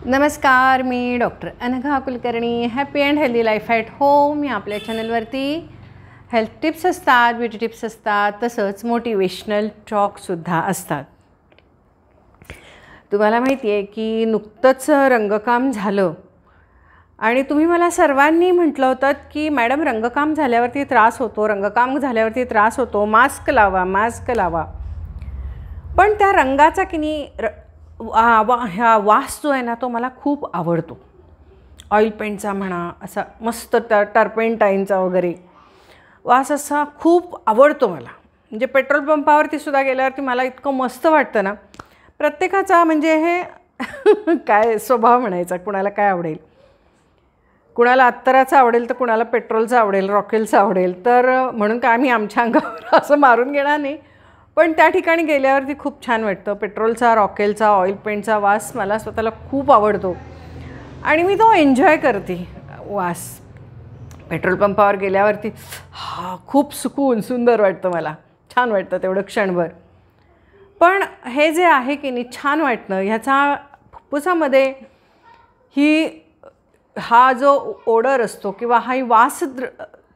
नमस्कार, मी doctor Anagha Kulkarni. Happy and healthy life at home या आपल्या चॅनलवरती हेल्थ टिप्स असतात, ब्युटी टिप्स असतात, तसंच मोटिवेशनल टॉकसुद्धा असतात. तुम्हाला माहिती आहे की नुकतंच रंगकाम झालं आणि तुम्ही मला सर्वांनी म्हटलं होतं की मॅडम रंगकाम झाल्यावरती त्रास होतो, रंगकाम झाल्यावरती त्रास होतो, मास्क लावा, मास्क लावा. पण त्या रंगाचा की नाही ह्या वास जो आहे ना तो मला खूप आवडतो. ऑइल पेंटचा म्हणा, असा मस्त टर्पेंटाईनचा वगैरे वास असा खूप आवडतो मला. म्हणजे पेट्रोल पंपावरती सुद्धा गेल्यावरती मला इतकं मस्त वाटतं ना. प्रत्येकाचा म्हणजे हे काय स्वभाव म्हणायचा, कुणाला काय आवडेल. कुणाला अत्तराचा आवडेल तर कुणाला पेट्रोलचा आवडेल, रॉकेलचा आवडेल. तर म्हणून काय आम्ही आमच्या अंगावर असं मारून घेणार नाही. पण त्या ठिकाणी गेल्यावरती खूप छान वाटतं. पेट्रोलचा, रॉकेलचा, ऑइल पेंटचा वास मला स्वतःला खूप आवडतो आणि मी तो एन्जॉय करते वास. पेट्रोल पंपावर गेल्यावरती खूप सुकून सुंदर वाटतं, मला छान वाटतं तेवढं क्षणभर. पण हे जे आहे की नाही छान वाटणं, ह्याचा फुफ्फुसामध्ये हा जो ओडर असतो किंवा हा वास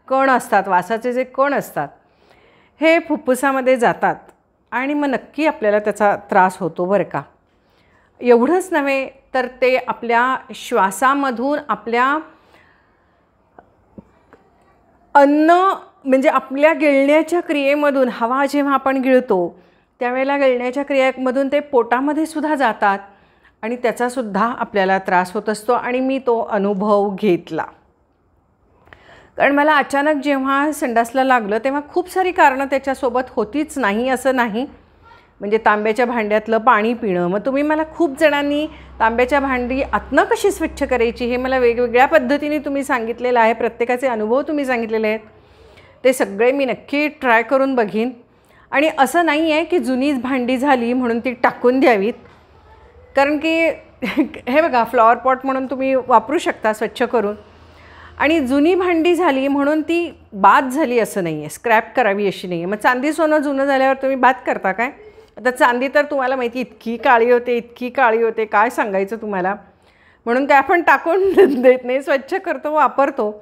कण असतात, वासाचे जे कण असतात हे फुफ्फुसामध्ये जातात आणि मग नक्की आपल्याला त्याचा त्रास होतो बरं का. एवढंच नव्हे तर ते आपल्या श्वासामधून आपल्या अन्न म्हणजे आपल्या गिळण्याच्या क्रियेमधून हवा जेव्हा आपण गिळतो त्यावेळेला गिळण्याच्या क्रियेमधून ते पोटामध्ये सुद्धा जातात आणि त्याचासुद्धा आपल्याला त्रास होत असतो. आणि मी तो अनुभव घेतला. कारण मला अचानक जेव्हा संडासला लागलं तेव्हा खूप सारी कारणं त्याच्यासोबत होतीच नाही असं नाही. म्हणजे तांब्याच्या भांड्यातलं पाणी पिणं. मग तुम्ही मला खूप जणांनी तांब्याच्या भांडी आतनं कशी स्वच्छ करायची हे मला वेगवेगळ्या पद्धतीने तुम्ही सांगितलेलं आहे. प्रत्येकाचे अनुभव तुम्ही सांगितलेले आहेत. ते सगळे मी नक्की ट्राय करून बघीन. आणि असं नाही आहे की जुनी भांडी झाली म्हणून ती टाकून द्यावीत. कारण की हे बघा, फ्लॉवर पॉट म्हणून तुम्ही वापरू शकता स्वच्छ करून. आणि जुनी भांडी झाली म्हणून ती बाद झाली असं नाही आहे, स्क्रॅप करावी अशी नाही आहे. मग चांदी सोनं जुनं झाल्यावर तुम्ही बाद करता काय? आता चांदी तर तुम्हाला माहिती इतकी काळी होते, इतकी काळी होते, काय सांगायचं तुम्हाला. म्हणून काय आपण टाकून देत नाही, स्वच्छ करतो, वापरतो.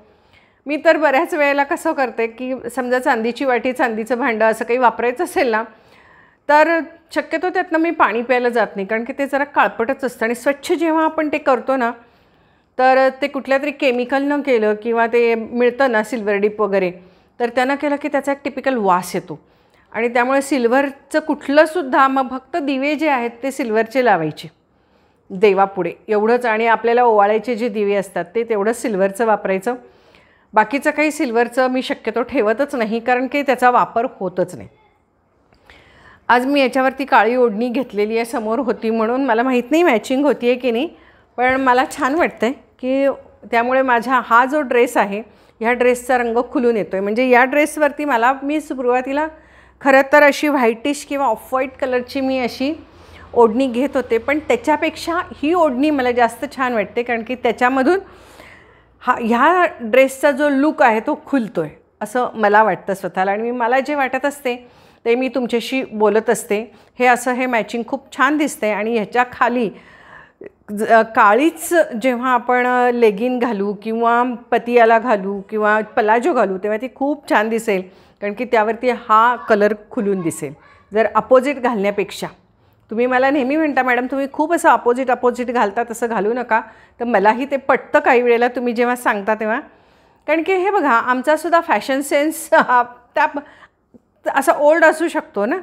मी तर बऱ्याच वेळेला कसं करते की समजा चांदीची वाटी, चांदीचं भांडं असं काही वापरायचं असेल ना तर शक्यतो त्यातनं मी पाणी प्यायला जात नाही. कारण की ते जरा काळपटच असतं आणि स्वच्छ जेव्हा आपण ते करतो ना तर ते कुठल्या तरी केमिकलनं केलं किंवा ते मिळतं ना सिल्वर डिप वगैरे, तर त्यानं केलं की त्याचा एक टिपिकल वास येतो. आणि त्यामुळे सिल्वरचं कुठलंसुद्धा मग फक्त दिवे जे आहेत ते सिल्वरचे लावायचे देवापुढे एवढंच. आणि आपल्याला ओवाळायचे जे दिवे असतात ते तेवढंच सिल्वरचं वापरायचं. बाकीचं काही सिल्वरचं मी शक्यतो ठेवतच नाही, कारण की त्याचा वापर होतच नाही. आज मी याच्यावरती काळी ओढणी घेतलेली आहे, समोर होती म्हणून मला माहीत नाही मॅचिंग होती आहे की नाही, पण मला छान वाटतं आहे की त्यामुळे माझा हा जो ड्रेस आहे ह्या ड्रेसचा रंग खुलून येतो आहे. म्हणजे या ड्रेसवरती मी सुरुवातीला खरं तर अशी व्हाईटिश किंवा ऑफ व्हाईट कलरची मी अशी ओढणी घेत होते. पण त्याच्यापेक्षा ही ओढणी मला जास्त छान वाटते, कारण की त्याच्यामधून ह्या ड्रेसचा जो लुक आहे तो खुलतो आहे असं मला वाटतं स्वतःला. आणि मला जे वाटत असते ते मी तुमच्याशी बोलत असते. हे मॅचिंग खूप छान दिसते. आणि ह्याच्या खाली काळीच जेव्हा आपण लेगिन घालू किंवा पतियाला घालू किंवा पलाजो घालू तेव्हा ती खूप छान दिसेल, कारण की त्यावरती हा कलर खुलून दिसेल. जर अपोजिट घालण्यापेक्षा तुम्ही मला नेहमी म्हणता मॅडम तुम्ही खूप असं अपोजिट घालता, तसं घालू नका. तर मलाही ते पटतं काही वेळेला तुम्ही जेव्हा सांगता तेव्हा. कारण की हे बघा, आमचासुद्धा फॅशन सेन्स त्या असा ओल्ड असू शकतो ना.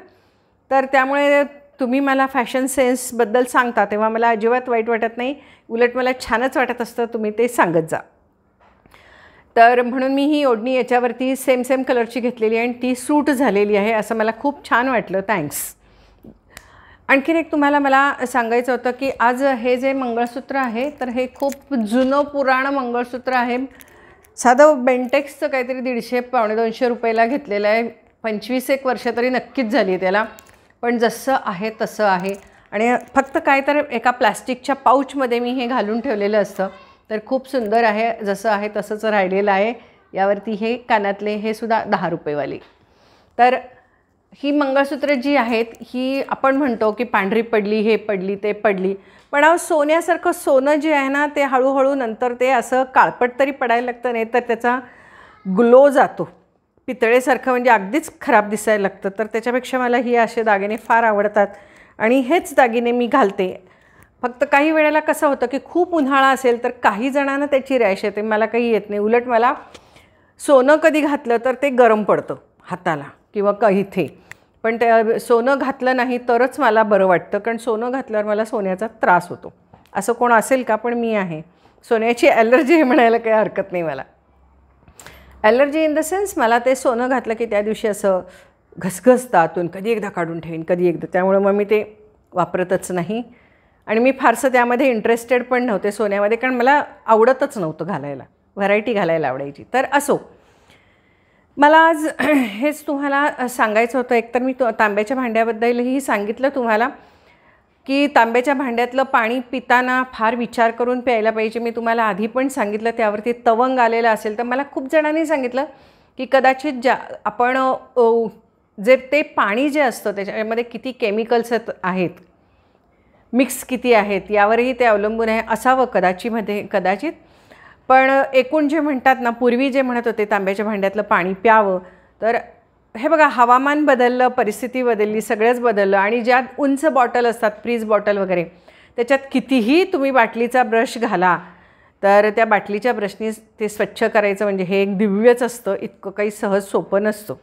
तर त्यामुळे तुम्ही मला फॅशन सेन्सबद्दल सांगता तेव्हा मला अजिबात वाईट वाटत नाही, उलट मला छानच वाटत असतं तुम्ही ते सांगत जा. तर म्हणून मी ही ओढणी याच्यावरती सेम कलरची घेतलेली आहे आणि ती सूट झालेली आहे असं मला खूप छान वाटलं. थँक्स. आणखीन एक तुम्हाला मला सांगायचं होतं की आज हे जे मंगळसूत्र आहे तर हे खूप जुनं पुराणं मंगळसूत्र आहे. साधं बेंटेक्सचं काहीतरी 150-200 रुपयाला घेतलेलं आहे. 25-1 वर्ष तरी नक्कीच झाली आहे त्याला. पण जसं आहे तसं आहे. आणि फक्त काय तर एका प्लॅस्टिकच्या पाऊचमध्ये मी हे घालून ठेवलेलं असतं. तर खूप सुंदर आहे, जसं आहे तसंच राहिलेलं आहे. यावरती हे कानातले हे सुद्धा 10 रुपयेवाले. तर ही मंगळसूत्र जी आहेत ही आपण म्हणतो की पांढरी पडली, हे पडली, ते पडली, पण सोन्यासारखं सोनं जे आहे ना ते हळूहळू नंतर ते असं काळपट तरी पडायला लागतं, नाही तर त्याचा ग्लो जातो, पितळेसारखं म्हणजे अगदीच खराब दिसायला लागतं. तर त्याच्यापेक्षा मला ही असे दागिने फार आवडतात आणि हेच दागिने मी घालते. फक्त काही वेळेला कसं होतं की खूप उन्हाळा असेल तर काही जणांना त्याची रॅश येते, मला काही येत नाही. उलट मला सोनं कधी घातलं तर ते गरम पडतं हाताला किंवा इथे, पण ते सोनं घातलं नाही तरच मला बरं वाटतं, कारण सोनं घातल्यावर मला सोन्याचा त्रास होतो. असं कोण असेल का? पण मी आहे, सोन्याची ॲलर्जी हे म्हणायला काही हरकत नाही मला. ॲलर्जी इन द सेन्स मला ते सोनं घातलं की त्या दिवशी असं घसघसतं आतून, कधी एकदा काढून ठेवीन, कधी एकदा, त्यामुळं मग मी ते वापरतच नाही. आणि मी फारसं त्यामध्ये इंटरेस्टेड पण नव्हते सोन्यामध्ये, कारण मला आवडतच नव्हतं घालायला, व्हरायटी घालायला आवडायची. तर असो, मला आज हेच तुम्हाला सांगायचं होतं. एकतर मी तांब्याच्या भांड्याबद्दलही सांगितलं तुम्हाला की तांब्याच्या भांड्यातलं पाणी पिताना फार विचार करून प्यायला पाहिजे. मी तुम्हाला आधी पण सांगितलं, त्यावरती तवंग आलेला असेल तर मला खूप जणांनी सांगितलं की कदाचित आपण जे ते पाणी जे असतं त्याच्यामध्ये किती केमिकल्स आहेत, मिक्स किती आहेत, यावरही ते अवलंबून आहे असावं कदाचित. पण एकूण जे म्हणतात ना, पूर्वी जे म्हणत होते तांब्याच्या भांड्यातलं पाणी प्यावं, तर हे बघा, हवामान बदललं, परिस्थिती बदलली, सगळंच बदललं. आणि ज्या उंच बॉटल असतात, फ्रीज बॉटल वगैरे, त्याच्यात कितीही तुम्ही बाटलीचा ब्रश घाला तर त्या बाटलीच्या ब्रशनी ते स्वच्छ करायचं म्हणजे हे एक दिव्यच असतं, इतकं काही सहज सोपं नसतं.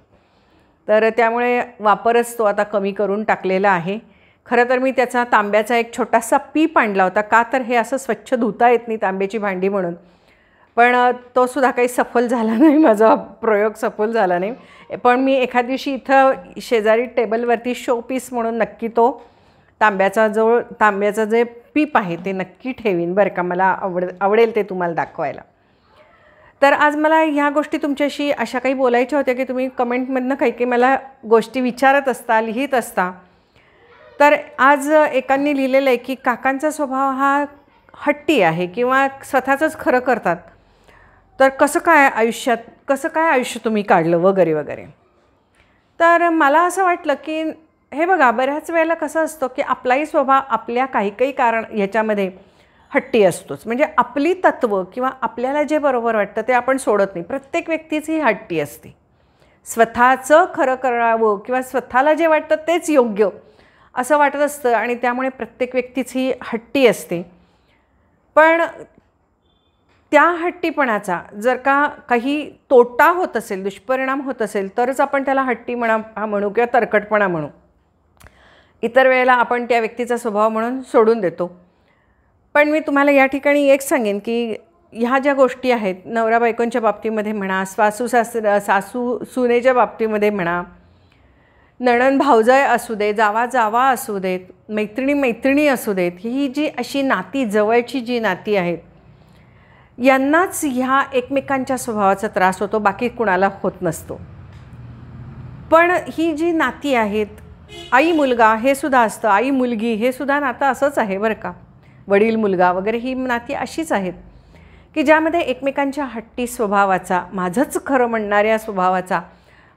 तर त्यामुळे वापरच तो आता कमी करून टाकलेला आहे. खरं तर मी त्याचा तांब्याचा एक छोटासा पीप आणला होता, का तर हे असं स्वच्छ धुता येत नाही तांब्याची भांडी म्हणून, पण तो सुद्धा काही सफल झाला नाही, माझा प्रयोग सफल झाला नाही. पण मी एखाद दिवशी इथं शेजारी टेबलवरती शो पीस म्हणून नक्की तो तांब्याचा जे पीप आहे ते नक्की ठेवीन बरं का. मला आवडेल ते तुम्हाला दाखवायला. तर आज मला ह्या गोष्टी तुमच्याशी अशा काही बोलायच्या होत्या की तुम्ही कमेंटमधनं काही मला गोष्टी विचारत असता, लिहित असता. तर आज एकांनी लिहिलेलं आहे की काकांचा स्वभाव हा हट्टी आहे किंवा स्वतःचंच खरं करतात, तर कसं काय आयुष्य तुम्ही काढलं वगैरे वगैरे. तर मला असं वाटलं की हे बघा, बऱ्याच वेळेला कसं असतं की आपलाही स्वभाव आपल्या काही कारण ह्याच्यामध्ये हट्टी असतोच. म्हणजे आपली तत्त्व किंवा आपल्याला जे बरोबर वाटतं ते आपण सोडत नाही. प्रत्येक व्यक्तीची हट्टी असते, स्वतःचं खरं करावं किंवा स्वतःला जे वाटतं तेच योग्य असं वाटत असतं, आणि त्यामुळे प्रत्येक व्यक्तीच ही हट्टी असते. पण त्या हट्टीपणाचा जर का काही तोटा होत असेल, दुष्परिणाम होत असेल, तरच आपण त्याला हट्टी म्हणू किंवा तरकटपणा म्हणू. इतर वेळेला आपण त्या व्यक्तीचा स्वभाव म्हणून सोडून देतो. पण मी तुम्हाला या ठिकाणी एक सांगेन की ह्या ज्या गोष्टी आहेत, नवरा बायकोंच्या बाबतीमध्ये म्हणा, सासू सुनेच्या बाबतीमध्ये म्हणा, नणंद भावजाई असू दे, जावा असू देत, मैत्रिणी असू देत, ही जी अशी नाती, जवळची जी नाती आहेत, यांनाच ह्या एकमेकांच्या स्वभावाचा त्रास होतो, बाकी कुणाला होत नसतो. पण ही जी नाती आहेत, आई मुलगा हे सुद्धा असतं, आई मुलगी हे सुद्धा नातं असंच आहे बरं का, वडील मुलगा वगैरे ही नाती अशीच आहेत की ज्यामध्ये एकमेकांच्या हट्टी स्वभावाचा, माझंच खरं म्हणणाऱ्या स्वभावाचा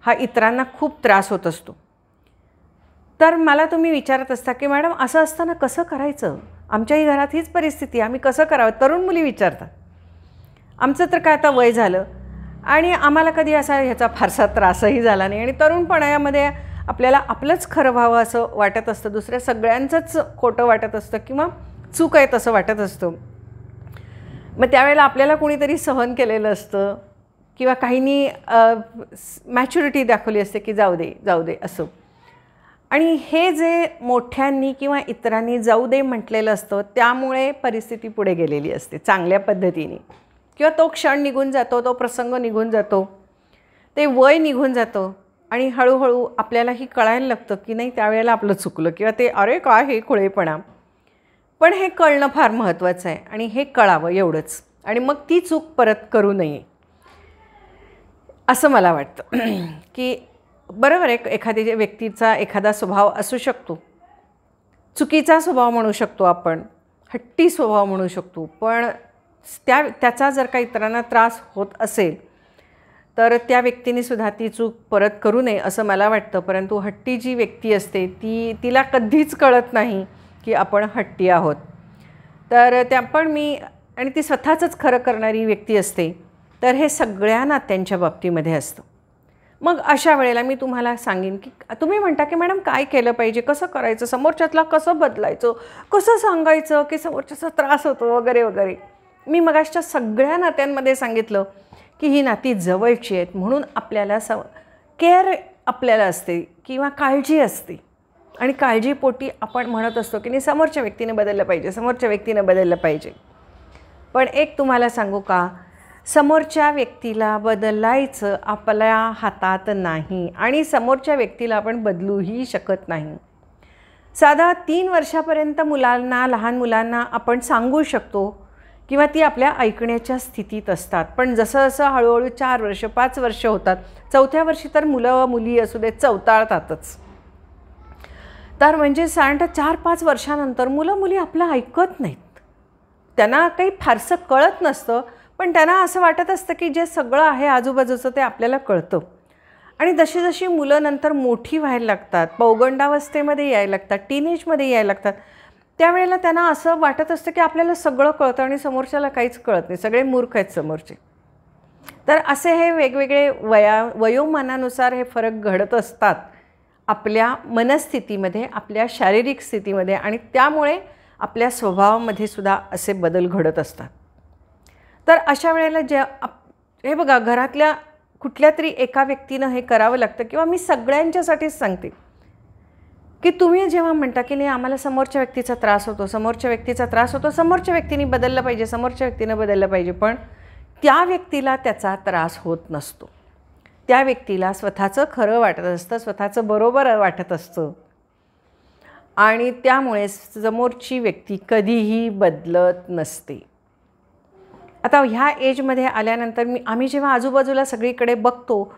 हा इतरांना खूप त्रास होत असतो. तर मला तुम्ही विचारत असता की मॅडम असं असताना कसं करायचं, आमच्याही घरात हीच परिस्थिती, आम्ही कसं करावं, तरुण मुली विचारतात. आमचं तर काय आता वय झालं आणि आम्हाला कधी असा ह्याचा फारसा त्रासही झाला नाही, आणि तरुणपणामध्ये आपल्याला आपलंच खरं व्हावं असं वाटत असतं, दुसऱ्या सगळ्यांचंच खोटं वाटत असतं किंवा चूक आहे तसं वाटत असतं. मग त्यावेळेला आपल्याला कोणीतरी सहन केलेलं असतं किंवा काहींनी मॅच्युरिटी दाखवली असते की जाऊ दे असं. आणि हे जे मोठ्यांनी किंवा इतरांनी जाऊ दे म्हटलेलं असतं, त्यामुळे परिस्थिती पुढे गेलेली असते चांगल्या पद्धतीने, किंवा तो क्षण निघून जातो, तो प्रसंग निघून जातो, ते वय निघून जातं, आणि हळूहळू आपल्यालाही कळायला लागतं की नाही त्यावेळेला आपलं चुकलं, किंवा ते अरे काय हे खुळेपणा. पण हे कळणं फार महत्त्वाचं आहे, आणि हे कळावं एवढंच, आणि मग ती चूक परत करू नये असं मला वाटतं. की बरोबर आहे, एखाद्या व्यक्तीचा एखादा स्वभाव असू शकतो, चुकीचा स्वभाव म्हणू शकतो आपण, हट्टी स्वभाव म्हणू शकतो, पण त्याचा जर का इतरांना त्रास होत असेल तर त्या व्यक्तीने सुद्धा ती चूक परत करू नये असं मला वाटतं. परंतु हट्टी जी व्यक्ती असते तिला कधीच कळत नाही की आपण हट्टी आहोत. तर त्या पण मी आणि ती स्वतःचंच खरं करणारी व्यक्ती असते. तर हे सगळ्या नात्यांच्या बाबतीमध्ये असतं. मग अशा वेळेला मी तुम्हाला सांगेन की तुम्ही म्हणता की मॅडम काय केलं पाहिजे, कसं करायचं, समोरच्यातला कसं बदलायचं, कसं सांगायचं की समोरच्याचा त्रास होतो वगैरे वगैरे. मी मगाशच्या सगळ्या नात्यांमध्ये सांगितलं की ही नाती जवळची आहेत म्हणून आपल्याला केअर आपल्याला असते किंवा काळजी असते. आणि काळजीपोटी आपण म्हणत असतो की नाही समोरच्या व्यक्तीने बदललं पाहिजे, समोरच्या व्यक्तीने बदललं पाहिजे. पण एक तुम्हाला सांगू का, समोरच्या व्यक्तीला बदलायचं आपल्या हातात नाही आणि समोरच्या व्यक्तीला आपण बदलूही शकत नाही. साधा 3 वर्षापर्यंत लहान मुलांना आपण सांगू शकतो किंवा ती आपल्या ऐकण्याच्या स्थितीत असतात. पण जसं जसं हळूहळू 4 वर्ष 5 वर्ष होतात, 4थ्या वर्षी तर मुलं मुली असू देत चवताळतातच. तर म्हणजे साधारणतः 4-5 वर्षानंतर मुलं मुली आपलं ऐकत नाहीत. त्यांना काही फारसं कळत नसतं, पण त्यांना असं वाटत असतं की जे सगळं आहे आजूबाजूचं ते आपल्याला कळतं. आणि जशी जशी मुलं नंतर मोठी व्हायला लागतात, पौगंडावस्थेमध्ये यायला लागतात, टीनेजमध्ये यायला लागतात, त्यावेळेला त्यांना असं वाटत असतं की आपल्याला सगळं कळतं आणि समोरच्याला काहीच कळत नाही, सगळे मूर्ख आहेत समोरचे. तर असे हे वेगवेगळे वयोमानानुसार हे फरक घडत असतात आपल्या मनस्थितीमध्ये, आपल्या शारीरिक स्थितीमध्ये आणि त्यामुळे आपल्या स्वभावामध्ये सुद्धा असे बदल घडत असतात. तर अशा वेळेला हे बघा, घरातल्या कुठल्या तरी एका व्यक्तीनं हे करावं लागतं किंवा मी सगळ्यांच्यासाठीच सांगते की तुम्ही जेव्हा म्हणता की नाही आम्हाला समोरच्या व्यक्तीचा त्रास होतो, समोरच्या व्यक्तीचा त्रास होतो, समोरच्या व्यक्तीने बदललं पाहिजे, समोरच्या व्यक्तीनं बदललं पाहिजे, पण त्या व्यक्तीला त्याचा त्रास होत नसतो. त्या व्यक्तीला स्वतःचं खरं वाटत असतं, स्वतःचं बरोबर वाटत असतं आणि त्यामुळे समोरची व्यक्ती कधीही बदलत नसते. आता ह्या एजमध्ये आल्यानंतर आम्ही जेव्हा आजूबाजूला सगळीकडे बघतो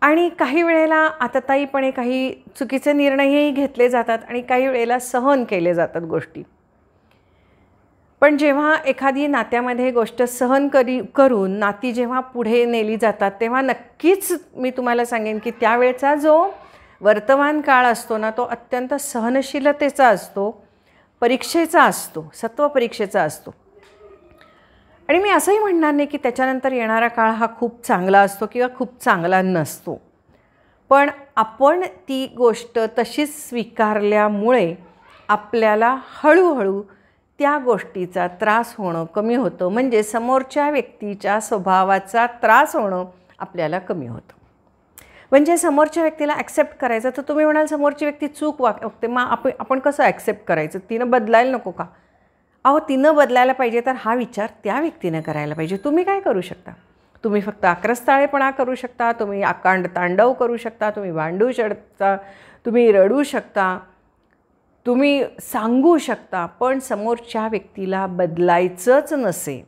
आणि काही वेळेला आतताईपणे काही चुकीचे निर्णयही घेतले जातात आणि काही वेळेला सहन केले जातात गोष्टी. पण जेव्हा एखादी नात्यामध्ये गोष्ट सहन करून नाती जेव्हा पुढे नेली जातात तेव्हा नक्कीच मी तुम्हाला सांगेन की त्यावेळचा जो वर्तमान काळ असतो ना, तो अत्यंत सहनशीलतेचा असतो, परीक्षेचा असतो, सत्वपरीक्षेचा असतो. आणि मी असंही म्हणणार नाही की त्याच्यानंतर येणारा काळ हा खूप चांगला असतो किंवा खूप चांगला नसतो. पण आपण ती गोष्ट तशीच स्वीकारल्यामुळे आपल्याला हळूहळू त्या गोष्टीचा त्रास होणं कमी होतं. म्हणजे समोरच्या व्यक्तीच्या स्वभावाचा त्रास होणं आपल्याला कमी होतं. म्हणजे समोरच्या व्यक्तीला ॲक्सेप्ट करायचं. तर तुम्ही म्हणाल समोरची व्यक्ती चूक वागते, मग आपण कसं ॲक्सेप्ट करायचं? तिनं बदलायला नको का? अहो, तिनं बदलायला पाहिजे तर हा विचार त्या व्यक्तीनं करायला पाहिजे. तुम्ही काय करू शकता? तुम्ही फक्त आक्रस्ताळेपणा करू शकता, तुम्ही आकांड तांडव करू शकता, तुम्ही भांडू शकता, तुम्ही रडू शकता, तुम्ही सांगू शकता, पण समोरच्या व्यक्तीला बदलायचंच नसेल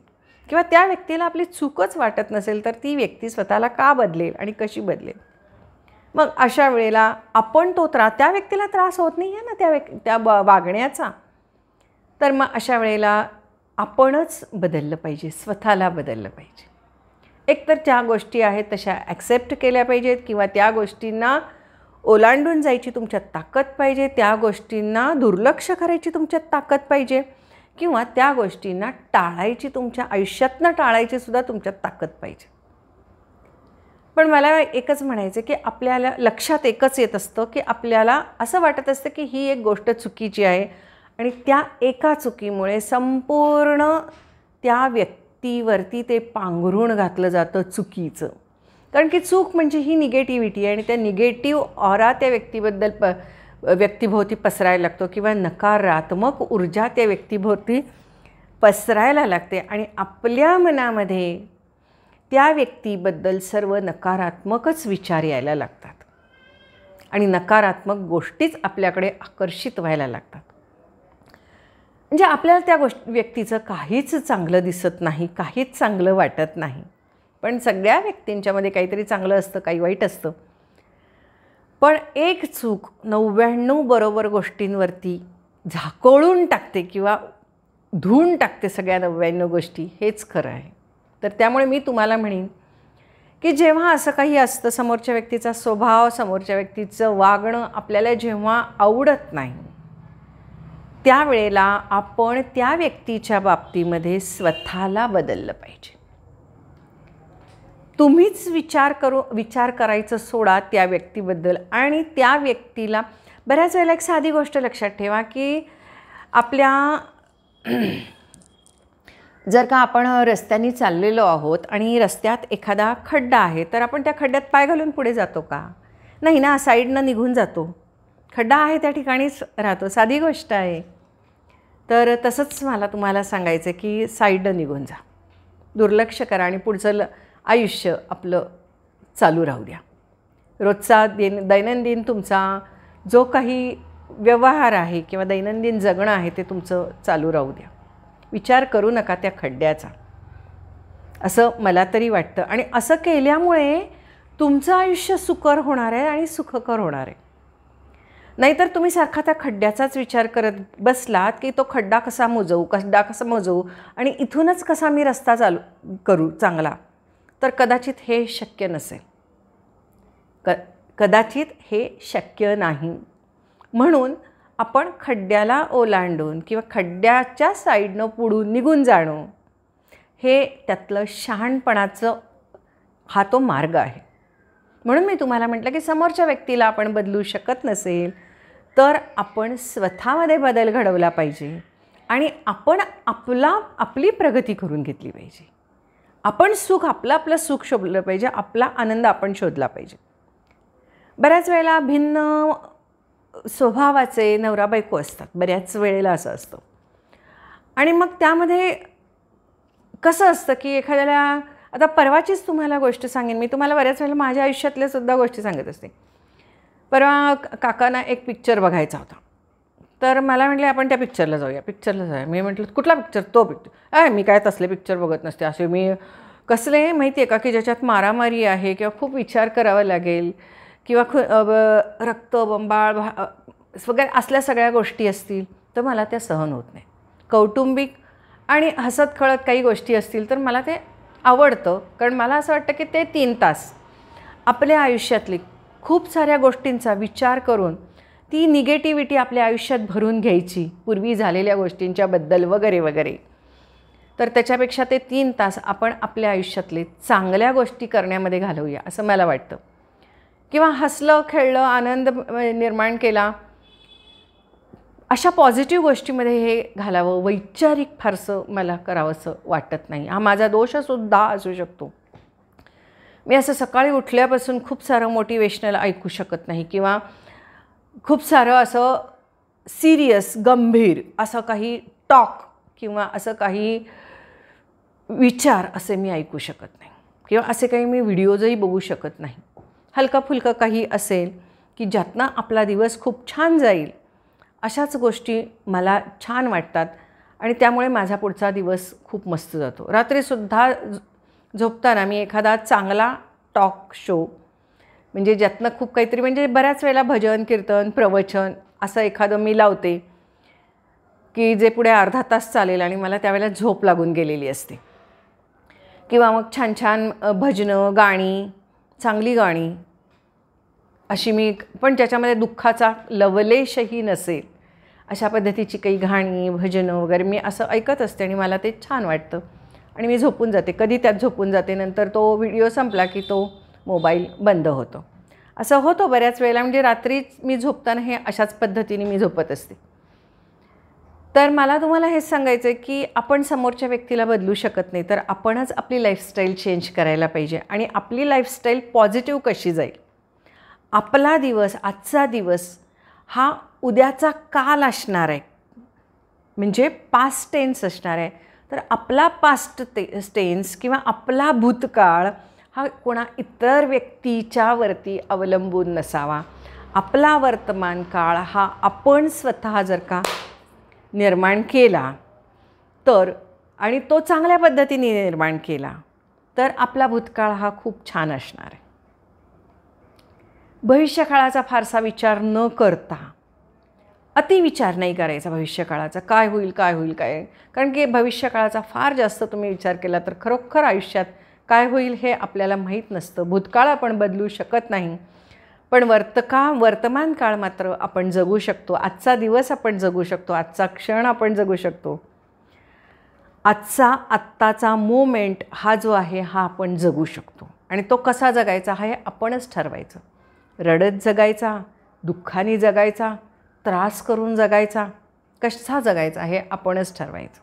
किंवा त्या व्यक्तीला आपली चूकच वाटत नसेल तर ती व्यक्ती स्वतःला का बदलेल आणि कशी बदलेल? मग अशा वेळेला आपण त्या व्यक्तीला त्रास होत नाही आहे ना त्या वागण्याचा. तर मग अशा वेळेला आपणच बदललं पाहिजे, स्वतःला बदललं पाहिजे. एकतर ज्या गोष्टी आहेत तशा ॲक्सेप्ट केल्या पाहिजेत किंवा त्या गोष्टींना ओलांडून जायची तुमच्यात ताकद पाहिजे, त्या गोष्टींना दुर्लक्ष करायची तुमच्यात ताकद पाहिजे किंवा त्या गोष्टींना टाळायची, तुमच्या आयुष्यातनं टाळायची सुद्धा तुमच्यात ताकद पाहिजे. पण मला एकच म्हणायचं की आपल्याला लक्षात एकच येत असतं की आपल्याला असं वाटत असतं की ही एक गोष्ट चुकीची आहे आणि त्या एका चुकीमुळे संपूर्ण त्या व्यक्तीवरती ते पांघरून घातलं जातं चुकीचं. कारण की चूक म्हणजे ही निगेटिव्हिटी आहे आणि त्या निगेटिव्ह ऑरा त्या व्यक्तीभोवती पसरायला लागतो किंवा नकारात्मक ऊर्जा त्या व्यक्तीभोवती पसरायला लागते आणि आपल्या मनामध्ये त्या व्यक्तीबद्दल सर्व नकारात्मकच विचार यायला लागतात आणि नकारात्मक गोष्टीच आपल्याकडे आकर्षित व्हायला लागतात. म्हणजे आपल्याला त्या व्यक्तीचं काहीच चांगलं दिसत नाही, काहीच चांगलं वाटत नाही. पण सगळ्या व्यक्तींच्यामध्ये काहीतरी चांगलं असतं, काही वाईट असतं. पण एक चूक 99 बरोबर गोष्टींवरती झाकोळून टाकते किंवा धुवून टाकते सगळ्या 99 गोष्टी, हेच खरं आहे. तर त्यामुळे मी तुम्हाला म्हणेन की जेव्हा असं काही असतं, समोरच्या व्यक्तीचा स्वभाव, समोरच्या व्यक्तीचं वागणं आपल्याला जेव्हा आवडत नाही, त्यावेळेला आपण त्या व्यक्तीच्या बाबतीमध्ये स्वतःला बदललं पाहिजे. तुम्हीच विचार करायचं सोडा त्या व्यक्तीबद्दल. आणि त्या व्यक्तीला बऱ्याच वेळेला एक साधी गोष्ट लक्षात ठेवा, की आपल्या जर का आपण रस्त्याने चाललेलो आहोत आणि रस्त्यात एखादा खड्डा आहे, तर आपण त्या खड्ड्यात पाय घालून पुढे जातो का? नाही ना, साईडनं निघून जातो. खड्डा आहे त्या ठिकाणीच राहतो. साधी गोष्ट आहे. तर तसंच मला तुम्हाला सांगायचं आहे की साईडनं निघून जा, दुर्लक्ष करा आणि पुढचं आयुष्य आपलं चालू राहू द्या. रोजचा दैनंदिन तुमचा जो काही व्यवहार आहे किंवा दैनंदिन जगणं आहे ते तुमचं चालू राहू द्या. विचार करू नका त्या खड्ड्याचा, असं मला तरी वाटतं. आणि असं केल्यामुळे तुमचं आयुष्य सुकर होणार आहे आणि सुखकर होणार आहे. नाहीतर तुम्ही सारखा त्या खड्ड्याचाच विचार करत बसलात की तो खड्डा कसा मोजवू आणि इथूनच कसा मी रस्ता चालू करू चांगला, तर कदाचित हे शक्य नसेल. कदाचित हे शक्य नाही. म्हणून आपण खड्ड्याला ओलांडून किंवा खड्ड्याच्या साईडनं पुढून निघून जाणं, हे त्यातलं शहाणपणाचं हा तो मार्ग आहे. म्हणून मी तुम्हाला म्हटलं की समोरच्या व्यक्तीला आपण बदलू शकत नसेल, तर आपण स्वतःमध्ये बदल घडवला पाहिजे आणि आपण आपली प्रगती करून घेतली पाहिजे. आपण आपलं सुख शोधलं पाहिजे, आपला आनंद आपण शोधला पाहिजे. बऱ्याच वेळेला भिन्न स्वभावाचे नवरा बायको असतात, बऱ्याच वेळेला असं असतं. आणि मग त्यामध्ये कसं असतं की एखाद्याला, आता परवाचीच तुम्हाला गोष्ट सांगेन मी, तुम्हाला बऱ्याच वेळेला माझ्या आयुष्यातल्या सुद्धा गोष्टी सांगत असते. परवा काकांना एक पिक्चर बघायचा होता, तर मला म्हटले आपण त्या पिक्चरला जाऊया. मी म्हटलं कुठला पिक्चर? तो पिक्चर. मी काय तसले पिक्चर बघत नसते. असे मी कसले माहिती आहे का, की ज्याच्यात मारामारी आहे किंवा खूप विचार करावा लागेल किंवा रक्त बंबाळ वगैरे असल्या सगळ्या गोष्टी असतील तर मला त्या सहन होत नाही. कौटुंबिक आणि हसत खळत काही गोष्टी असतील तर मला ते आवडतं, कारण मला असं वाटतं की ते 3 तास आपल्या आयुष्यातली खूप साऱ्या गोष्टींचा विचार करून ती निगेटिव्हिटी आपल्या आयुष्यात भरून घ्यायची, पूर्वी झालेल्या गोष्टींच्याबद्दल वगैरे वगैरे. तर त्याच्यापेक्षा ते 3 तास आपण आपल्या आयुष्यातले चांगल्या गोष्टी करण्यामध्ये घालवूया असं मला वाटतं. किंवा हसलं खेळलं, आनंद निर्माण केला, अशा पॉझिटिव्ह गोष्टीमध्ये हे घालावं. वैचारिक फारसं मला करावंसं वाटत नाही. हा माझा दोषसुद्धा असू शकतो. मी असं सकाळी उठल्यापासून खूप सारं मोटिवेशनल ऐकू शकत नाही किंवा खूप सारं असं सिरियस गंभीर असं काही टॉक किंवा असं काही विचार असे मी ऐकू शकत नाही किंवा असे काही मी व्हिडिओजही बघू शकत नाही. हलका फुलका काही असेल की ज्यातनं आपला दिवस खूप छान जाईल, अशाच गोष्टी मला छान वाटतात आणि त्यामुळे माझा पुढचा दिवस खूप मस्त जातो. रात्रीसुद्धा झोपताना मी एखादा चांगला टॉक शो, म्हणजे ज्यातनं खूप काहीतरी, म्हणजे बऱ्याच वेळेला भजन कीर्तन प्रवचन असं एखादं मी लावते की जे पुढे अर्धा तास चालेल आणि मला त्यावेळेला झोप लागून गेलेली असते. किंवा मग छान छान भजनं, गाणी, चांगली गाणी अशी मी, पण ज्याच्यामध्ये दुःखाचा लवलेशही नसेल अशा पद्धतीची काही गाणी भजनं वगैरे मी असं ऐकत असते आणि मला ते छान वाटतं आणि मी झोपून जाते. कधी त्यात झोपून जाते, नंतर तो व्हिडिओ संपला की तो मोबाईल बंद होतो. असं होतं बऱ्याच वेळेला. म्हणजे रात्री मी झोपताना हे अशाच पद्धतीने मी झोपत असते. तर मला तुम्हाला हेच सांगायचं आहे की आपण समोरच्या व्यक्तीला बदलू शकत नाही, तर आपणच आपली लाईफस्टाईल चेंज करायला पाहिजे. आणि आपली लाईफस्टाईल पॉझिटिव्ह कशी जाईल, आपला दिवस, आजचा दिवस हा उद्याचा काल असणार आहे, म्हणजे पास्ट टेन्स असणार आहे. तर आपला पास्ट टेन्स किंवा आपला भूतकाळ हा कोणा इतर व्यक्तीच्यावरती अवलंबून नसावा. आपला वर्तमान काळ हा आपण स्वतः जर का निर्माण केला तर, आणि तो चांगल्या पद्धतीने निर्माण केला तर आपला भूतकाळ हा खूप छान असणार आहे. भविष्यकाळाचा फारसा विचार न करता, अतिविचार नाही करायचा भविष्यकाळाचा, काय होईल, कारण की भविष्यकाळाचा फार जास्त तुम्ही विचार केला तर खरोखर आयुष्यात काय होईल हे आपल्याला माहीत नसतं. भूतकाळ आपण बदलू शकत नाही, पण वर्तमान काळ मात्र आपण जगू शकतो. आजचा दिवस आपण जगू शकतो, आजचा क्षण आपण जगू शकतो. आत्ताचा मोमेंट हा जो आहे हा आपण जगू शकतो. आणि तो कसा जगायचा हे आपणच ठरवायचं. रडत जगायचा, दुःखाने जगायचा, त्रास करून जगायचा, कसा जगायचा हे आपणच ठरवायचं.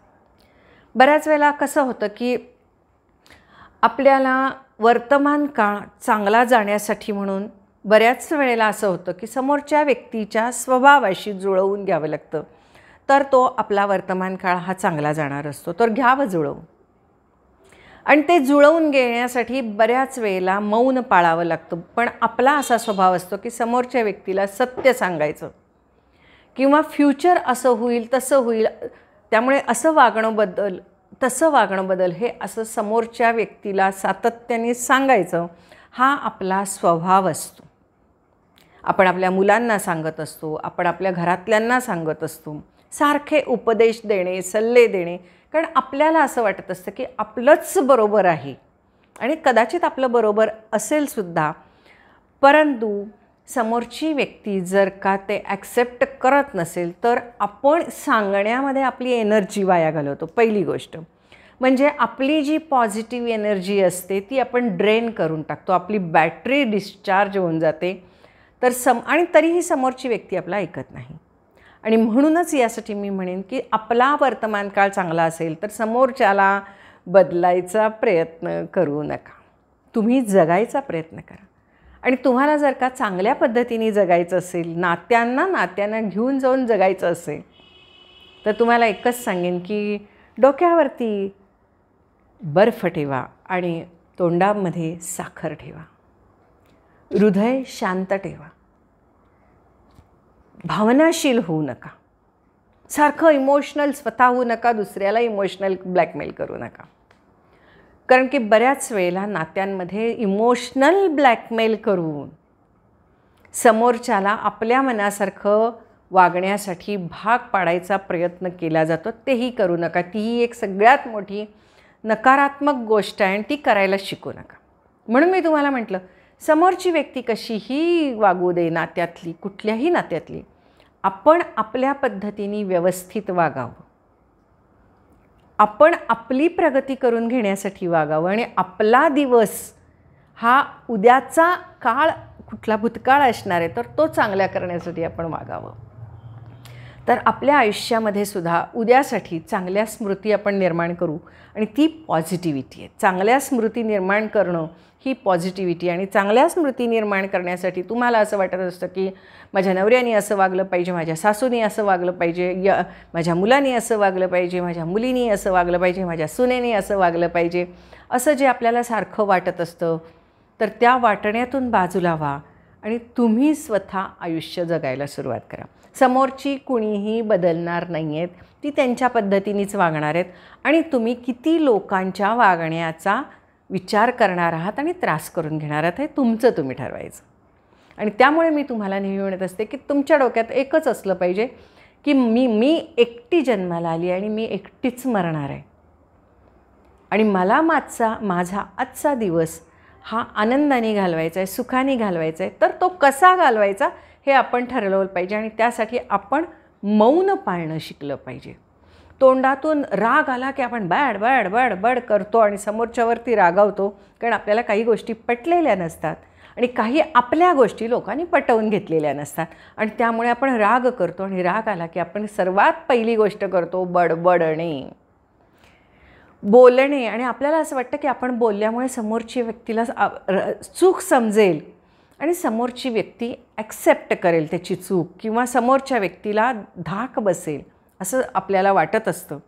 बऱ्याच वेळेला कसं होतं की आपल्याला वर्तमान काळ चांगला जाण्यासाठी म्हणून बऱ्याच वेळेला असं होतं की समोरच्या व्यक्तीच्या स्वभावाशी जुळवून घ्यावं लागतं, तर तो आपला वर्तमान काळ हा चांगला जाणार असतो. तर घ्यावं जुळवून. आणि ते जुळवून घेण्यासाठी बऱ्याच वेळेला मौन पाळावं लागतं. पण आपला असा स्वभाव असतो की समोरच्या व्यक्तीला सत्य सांगायचं किंवा फ्युचर असं होईल तसं होईल, त्यामुळे असं वागणं बदल, तसं वागणं बदल, हे असं समोरच्या व्यक्तीला सातत्याने सांगायचं, हा आपला स्वभाव असतो. आपण आपल्या मुलांना सांगत असतो, आपण आपल्या घरातल्यांना सांगत असतो, सारखे उपदेश देणे, सल्ले देणे, कारण आपल्याला असं वाटत असतं की आपलंच बरोबर आहे आणि कदाचित आपलं बरोबर असेलसुद्धा, परंतु समोरची व्यक्ती जर का ते ॲक्सेप्ट करत नसेल तर आपण सांगण्यामध्ये आपली एनर्जी वाया घालवतो. पहिली गोष्ट म्हणजे आपली जी पॉझिटिव्ह एनर्जी असते ती आपण ड्रेन करून टाकतो, आपली बॅटरी डिस्चार्ज होऊन जाते. तर आणि तरीही समोरची व्यक्ती आपला ऐकत नाही. आणि म्हणूनच यासाठी मी म्हणेन की आपला वर्तमान काळ चांगला असेल तर समोरच्याला बदलायचा प्रयत्न करू नका, तुम्ही जगायचा प्रयत्न करा. आणि तुम्हाला जर का चांगल्या पद्धतीने जगायचं असेल, नात्यांना घेऊन जाऊन जगायचं असेल, तर तुम्हाला एकच सांगेन की डोक्यावरती बर्फ ठेवा आणि तोंडामध्ये साखर ठेवा, हृदय शांत ठेवा, भावनाशील होऊ नका, सारखं इमोशनल स्वतः होऊ नका, दुसऱ्याला इमोशनल ब्लॅकमेल करू नका. कारण की बऱ्याच वेळेला नात्यांमध्ये इमोशनल ब्लॅकमेल करून समोरच्याला आपल्या मनासारखं वागण्यासाठी भाग पाडायचा प्रयत्न केला जातो, तेही करू नका. तीही एक सगळ्यात मोठी नकारात्मक गोष्ट आहे आणि ती करायला शिकू नका. म्हणून मी तुम्हाला म्हटलं, समोरची व्यक्ती कशीही वागू दे, नात्यातली कुठल्याही नात्यातली, आपण आपल्या पद्धतीने व्यवस्थित वागावं, आपण आपली प्रगती करून घेण्यासाठी वागावं आणि आपला दिवस हा उद्याचा काळ कुठला भूतकाळ असणार आहे तर तो चांगल्या करण्यासाठी आपण वागावं. तर आपल्या आयुष्यामध्ये सुद्धा उद्यासाठी चांगल्या स्मृती आपण निर्माण करू आणि ती पॉझिटिव्हिटी आहे. चांगल्या स्मृती निर्माण करणं ही पॉझिटिव्हिटी. आणि चांगल्या स्मृती निर्माण करण्यासाठी तुम्हाला असं वाटत असतं की माझ्या नवऱ्याने असं वागलं पाहिजे, माझ्या सासूने असं वागलं पाहिजे, माझ्या मुलाने असं वागलं पाहिजे, माझ्या मुलीने असं वागलं पाहिजे, माझ्या सुनेने असं वागलं पाहिजे, असं जे आपल्याला सारखं वाटत असतं, तर त्या वाटण्यातून बाजूला व्हा आणि तुम्ही स्वतः आयुष्य जगायला सुरुवात करा. समोरची कुणीही बदलणार नाही आहेत, ती त्यांच्या पद्धतीनेच वागणार आहेत आणि तुम्ही किती लोकांच्या वागण्याचा विचार करणार आहात आणि त्रास करून घेणार आहात हे तुमचं तुम्ही ठरवायचं. आणि त्यामुळे मी तुम्हाला नेहमी म्हणत असते की तुमच्या डोक्यात एकच असलं पाहिजे की मी एकटी जन्माला आली आणि मी एकटीच मरणार आहे आणि मला माझा आजचा दिवस हा आनंदाने घालवायचा आहे, सुखाने घालवायचा आहे. तर तो कसा घालवायचा हे आपण ठरवलं पाहिजे आणि त्यासाठी आपण मौन पाळणं शिकलं पाहिजे. तोंडातून राग आला की आपण बॅड बॅड बॅड बॅड करतो आणि समोरच्यावरती रागावतो, कारण आपल्याला काही गोष्टी पटलेल्या नसतात आणि काही आपल्या गोष्टी लोकांनी पटवून घेतलेल्या नसतात आणि त्यामुळे आपण राग करतो. आणि राग आला की आपण सर्वात पहिली गोष्ट करतो बडबडणे, बोलणे. आणि आपल्याला असं वाटतं की आपण बोलल्यामुळे समोरची व्यक्तीला चूक समजेल आणि समोरची व्यक्ती ॲक्सेप्ट करेल त्याची चूक किंवा समोरच्या व्यक्तीला धाक बसेल असं आपल्याला वाटत असतं.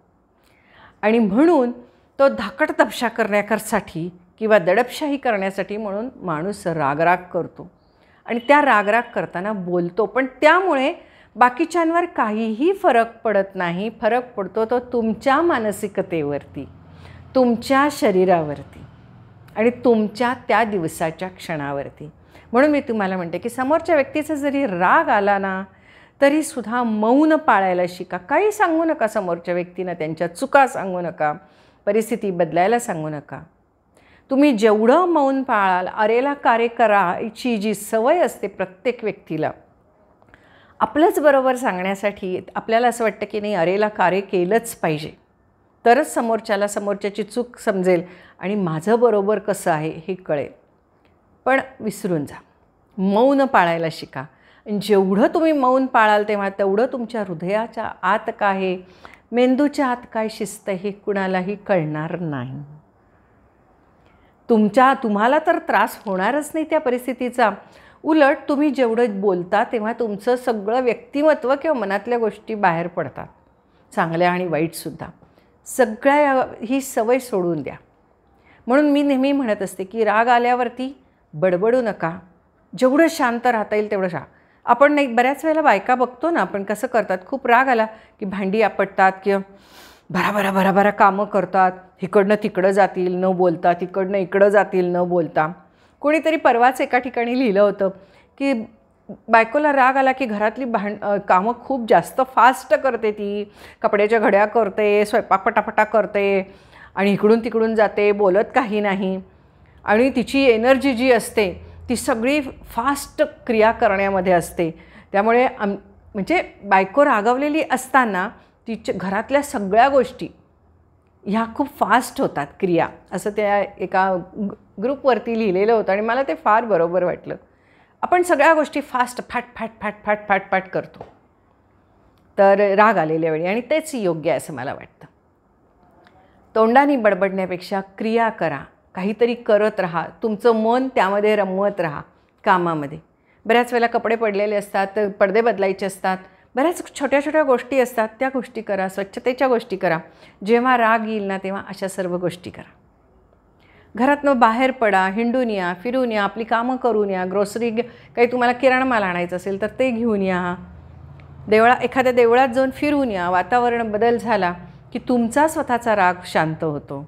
आणि म्हणून तो धाकटतपशा करण्यासाठी किंवा दडपशाही करण्यासाठी म्हणून माणूस रागराग करतो आणि त्या रागराग करताना बोलतो. पण त्यामुळे बाकीच्यांवर काहीही फरक पडत नाही. फरक पडतो तो तुमच्या मानसिकतेवरती, तुमच्या शरीरावरती आणि तुमच्या त्या दिवसाच्या क्षणावरती. म्हणून मी तुम्हाला म्हणते की समोरच्या व्यक्तीचा जरी राग आला ना तरीसुद्धा मौन पाळायला शिका. काही सांगू नका समोरच्या व्यक्तींना, त्यांच्या चुका सांगू नका, परिस्थिती बदलायला सांगू नका. तुम्ही जेवढं मौन पाळाल, अरेला कार्य करायची जी सवय असते प्रत्येक व्यक्तीला, आपलंच बरोबर सांगण्यासाठी आपल्याला असं वाटतं की नाही, अरेला कार्य केलंच पाहिजे, तरच समोरच्याला समोरच्याची चूक समजेल आणि माझं बरोबर कसं आहे हे कळेल. पण विसरून जा, मौन पाळायला शिका. जेवढं तुम्ही मौन पाळाल तेव्हा तेवढं तुमच्या हृदयाच्या आत काय आहे, मेंदूच्या आत काय शिस्त हे कुणालाही कळणार नाही. तुम्हाला तर त्रास होणारच नाही त्या परिस्थितीचा. उलट तुम्ही जेवढं बोलता तेव्हा तुमचं सगळं व्यक्तिमत्व किंवा मनातल्या गोष्टी बाहेर पडतात, चांगल्या आणि वाईटसुद्धा. सगळ्या ही सवय सोडून द्या. म्हणून मी नेहमी म्हणत असते की राग आल्यावरती बडबडू नका, जेवढं शांत राहता येईल तेवढं आपण नाही, बऱ्याच वेळेला बायका बघतो ना आपण कसं करतात, खूप राग आला की भांडी आपटतात किंवा भराभरा भराभरा कामं करतात, इकडनं तिकडं जातील न बोलता, तिकडनं इकडं जातील न बोलता. कोणीतरी परवाच एका ठिकाणी लिहिलं होतं की बायकोला राग आला की घरातली कामं खूप जास्त फास्ट करते, ती कपड्याच्या घड्या करते, स्वयंपाक पटापटा करते आणि इकडून तिकडून जाते, बोलत काही नाही आणि तिची एनर्जी जी असते ती सगळी फास्ट क्रिया करण्यामध्ये असते. त्यामुळे म्हणजे बायको रागावलेली असताना तिच्या घरातल्या सगळ्या गोष्टी ह्या खूप फास्ट होतात क्रिया, असं त्या एका ग्रुपवरती लिहिलेलं होतं आणि मला ते फार बरोबर वाटलं. आपण सगळ्या गोष्टी फास्ट फाट फाट फाट फाट फाट फाट करतो तर राग आलेल्या वेळी, आणि तेच योग्य आहे असं मला वाटतं. तोंडाने बडबडण्यापेक्षा क्रिया करा, काहीतरी करत राहा, तुमचं मन त्यामध्ये रमवत राहा कामामध्ये. बऱ्याच वेळेला कपडे पडलेले असतात, पडदे बदलायचे असतात, बऱ्याच छोट्या छोट्या गोष्टी असतात, त्या गोष्टी करा, स्वच्छतेच्या गोष्टी करा. जेव्हा राग येईल ना तेव्हा अशा सर्व गोष्टी करा. घरातनं बाहेर पडा, हिंडून या, फिरून या, आपली कामं करून या, ग्रोसरी काही तुम्हाला किराणा माल आणायचं असेल तर ते घेऊन या, एखाद्या देवळात जाऊन फिरून या. वातावरण बदल झाला की तुमचा स्वतःचा राग शांत होतो.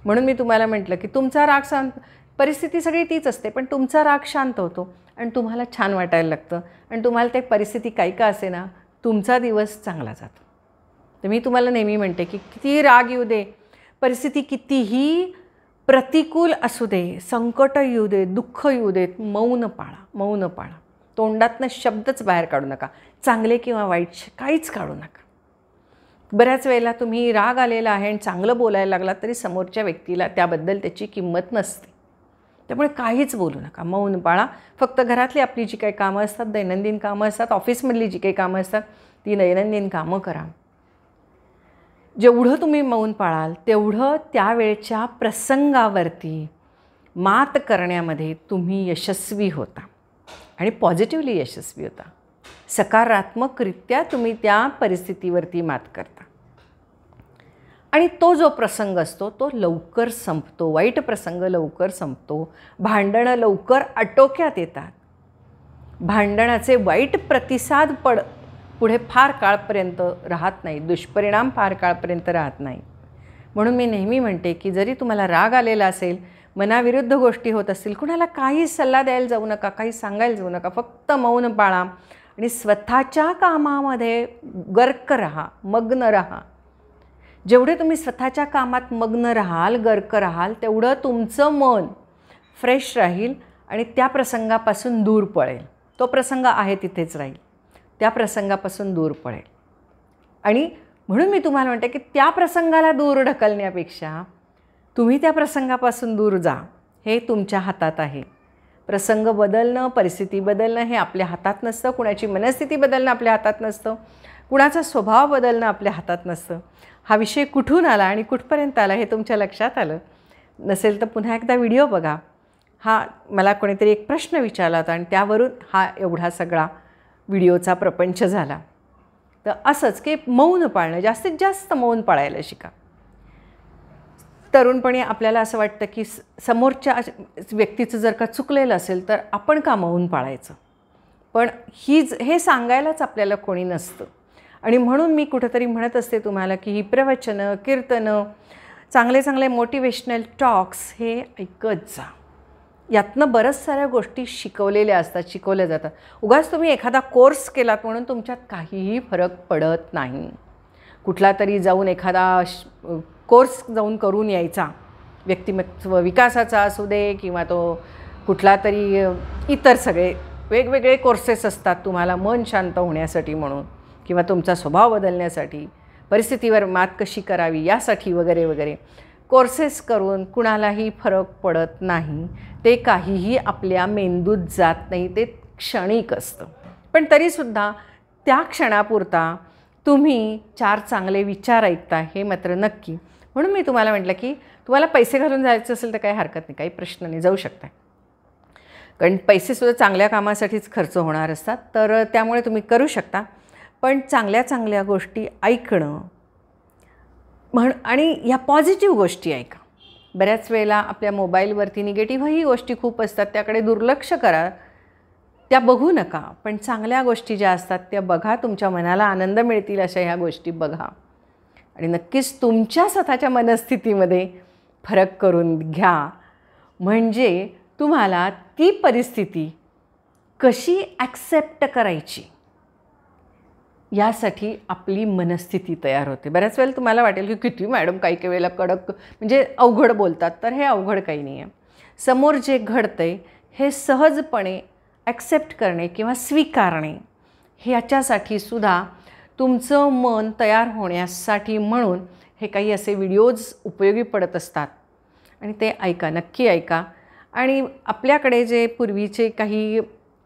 म्हणून मी तुम्हाला म्हटलं की तुमचा राग शांत, परिस्थिती सगळी तीच असते पण तुमचा राग शांत होतो आणि तुम्हाला छान वाटायला लागतं आणि तुम्हाला ते परिस्थिती काही का असे ना तुमचा दिवस चांगला जातो. तर मी तुम्हाला नेहमी म्हणते की किती राग येऊ दे, परिस्थिती कितीही प्रतिकूल असू दे, संकट येऊ दे, दुःख येऊ देत, मौन पाळा, मौन पाळा. तोंडातनं शब्दच बाहेर काढू नका, चांगले किंवा वाईट काहीच काढू नका. बऱ्याच वेळेला तुम्ही राग आलेला आहे आणि चांगलं बोलायला लागला तरी समोरच्या व्यक्तीला त्याबद्दल त्याची किंमत नसते. त्यामुळे काहीच बोलू नका, मौन पाळा. फक्त घरातली आपली जी काही कामं असतात, दैनंदिन कामं असतात, ऑफिसमधली जी काही कामं असतात ती दैनंदिन कामं करा. जेवढं तुम्ही मौन पाळाल तेवढं त्यावेळच्या प्रसंगावरती मात करण्यामध्ये तुम्ही यशस्वी होता आणि पॉझिटिव्हली यशस्वी होता. सकारात्मकरित्या तुम्ही त्या परिस्थितीवरती मात करता आणि तो जो प्रसंग असतो तो लवकर संपतो. वाईट प्रसंग लवकर संपतो, भांडणं लवकर आटोक्यात येतात. भांडणाचे वाईट प्रतिसाद पुढे फार काळपर्यंत राहत नाही, दुष्परिणाम फार काळपर्यंत राहत नाही. म्हणून मी नेहमी म्हणते की जरी तुम्हाला राग आलेला असेल, मनाविरुद्ध गोष्टी होत असतील, कुणाला काही सल्ला द्यायला जाऊ नका, काही सांगायला जाऊ नका, फक्त मौन पाळा आणि स्वतःच्या कामामध्ये गर्क राहा, मग्न राहा. जेवढे तुम्ही स्वतःच्या कामात मग्न राहाल, गर्क राहाल, तेवढं तुमचं मन फ्रेश राहील आणि त्या प्रसंगापासून दूर पळेल. तो प्रसंग आहे तिथेच राहील, त्या प्रसंगापासून दूर पळेल. आणि म्हणून मी तुम्हाला म्हणते की त्या प्रसंगाला दूर ढकलण्यापेक्षा तुम्ही त्या प्रसंगापासून दूर जा, हे तुमच्या हातात आहे. प्रसंग बदलणं, परिस्थिती बदलणं हे आपल्या हातात नसतं, कुणाची मनस्थिती बदलणं आपल्या हातात नसतं, कुणाचा स्वभाव बदलणं आपल्या हातात नसतं. हा विषय कुठून आला आणि कुठपर्यंत आला हे तुमच्या लक्षात आलं नसेल तर पुन्हा एकदा व्हिडिओ बघा. हा मला कोणीतरी एक प्रश्न विचारला होता आणि त्यावरून हा एवढा सगळा व्हिडिओचा प्रपंच झाला. तर असंच की मौन पाळणं, जास्तीत जास्त मौन पाळायला शिका. तरुणपणी आपल्याला असं वाटतं की समोरच्या व्यक्तीचं जर का चुकलेलं असेल तर आपण का मौन पाळायचं, पण हे सांगायलाच आपल्याला कोणी नसतं. आणि म्हणून मी कुठंतरी म्हणत असते तुम्हाला की ही प्रवचनं, कीर्तनं, चांगले चांगले मोटिवेशनल टॉक्स हे ऐकत जा. यातनं बऱ्याच साऱ्या गोष्टी शिकवलेल्या असतात, शिकवल्या जातात. उगाच तुम्ही एखादा कोर्स केलात म्हणून तुमच्यात काहीही फरक पडत नाही. कुठला तरी जाऊन एखादा कोर्स जाऊन करून यायचा व्यक्तिमत्व विकासाचा असू दे किंवा तो कुठला तरी इतर सगळे वेगवेगळे कोर्सेस असतात तुम्हाला मन शांत होण्यासाठी म्हणून किंवा तुमचा स्वभाव बदलण्यासाठी, परिस्थितीवर मात कशी करावी यासाठी वगैरे वगैरे कोर्सेस करून कुणालाही फरक पडत नाही. ते काहीही आपल्या मेंदूत जात नाही, ते क्षणिक असतं. पण तरीसुद्धा त्या क्षणापुरता तुम्ही 4 चांगले विचार ऐकता हे मात्र नक्की. म्हणून मी तुम्हाला म्हटलं की तुम्हाला पैसे घालून जायचं असेल तर काही हरकत नाही, काही प्रश्न नाही, जाऊ शकता. कारण पैसेसुद्धा चांगल्या कामासाठीच खर्च होणार असतात, तर त्यामुळे तुम्ही करू शकता. पण चांगल्या चांगल्या गोष्टी ऐकणं आणि ह्या पॉझिटिव्ह गोष्टी ऐका. बऱ्याच वेळेला आपल्या मोबाईलवरती निगेटिव्हही गोष्टी खूप असतात, त्याकडे दुर्लक्ष करा, त्या बघू नका. पण चांगल्या गोष्टी ज्या असतात त्या बघा, तुमच्या मनाला आनंद मिळतील अशा ह्या गोष्टी बघा आणि नक्कीच तुमच्या स्वतःच्या मनस्थितीमध्ये फरक करून घ्या. म्हणजे तुम्हाला ती परिस्थिती कशी ॲक्सेप्ट करायची यासाठी आपली मनस्थिती तयार होते. बऱ्याच वेळेला तुम्हाला वाटेल की किती मॅडम काही काही वेळेला कडक म्हणजे अवघड बोलतात, तर हे अवघड काही नाही आहे. समोर जे घडतंय हे सहजपणे ॲक्सेप्ट करणे किंवा स्वीकारणे ह्याच्यासाठी सुद्धा तुमचं मन तयार होण्यासाठी म्हणून हे काही असे व्हिडिओज उपयोगी पडत असतात आणि ते ऐका, नक्की ऐका. आणि आपल्याकडे जे पूर्वीचे काही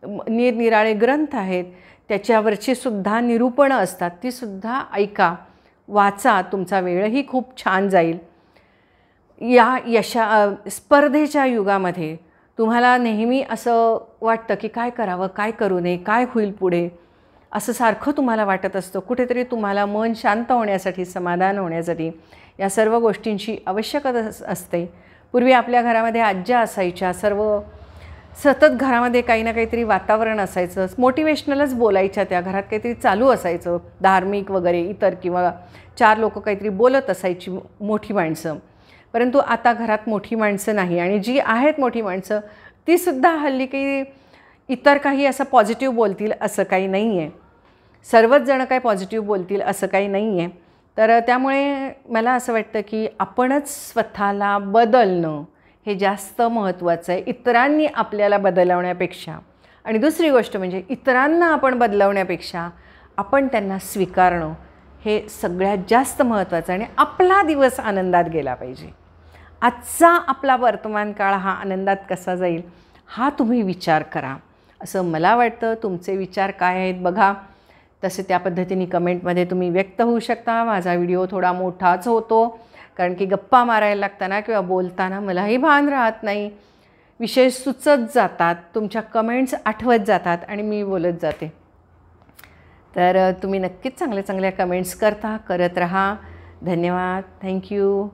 निरनिराळे ग्रंथ आहेत त्याच्यावरची सुद्धा निरूपणं असतात, तीसुद्धा ऐका, वाचा, तुमचा वेळही खूप छान जाईल. या स्पर्धेच्या युगामध्ये तुम्हाला नेहमी असं वाटतं की काय करावं, काय करू नये, काय होईल पुढे, असं सारखं तुम्हाला वाटत असतं. कुठेतरी तुम्हाला मन शांत होण्यासाठी, समाधान होण्यासाठी या सर्व गोष्टींची आवश्यकता असते. पूर्वी आपल्या घरामध्ये आज्या असायच्या, सर्व सतत घरामध्ये काही ना काहीतरी वातावरण असायचं, मोटिवेशनलच बोलायच्या, त्या घरात काहीतरी चालू असायचं, धार्मिक वगैरे इतर, किंवा 4 लोक काहीतरी बोलत असायची, मोठी माणसं. परंतु आता घरात मोठी माणसं नाही, आणि जी आहेत मोठी माणसं तीसुद्धा हल्ली काही इतर काही असं पॉझिटिव्ह बोलतील असं काही नाही आहे. सर्वच जण काही पॉझिटिव्ह बोलतील असं काही नाही आहे. तर त्यामुळे मला असं वाटतं की आपणच स्वतःला बदलणं हे जास्त महत्त्वाचं आहे, इतरांनी आपल्याला बदलवण्यापेक्षा. आणि दुसरी गोष्ट म्हणजे इतरांना आपण बदलवण्यापेक्षा आपण त्यांना स्वीकारणं हे सगळ्यात जास्त महत्त्वाचं. आणि आपला दिवस आनंदात गेला पाहिजे. आजचा आपला वर्तमान काळ हा आनंदात कसा जाईल हा तुम्ही विचार करा, असं मला वाटतं. तुमचे विचार काय आहेत बघा, तसे त्या पद्धतीने कमेंटमध्ये तुम्ही व्यक्त होऊ शकता. माझा व्हिडिओ थोडा मोठाच होतो कारण की गप्पा मारायला लागताना किंवा बोलताना मलाही भान राहत नाही, विषय सुचत जातात, तुमच्या कमेंट्स आठवत जातात आणि मी बोलत जाते. तर तुम्ही नक्कीच चांगल्या चांगल्या कमेंट्स करत राहा. धन्यवाद. थँक्यू.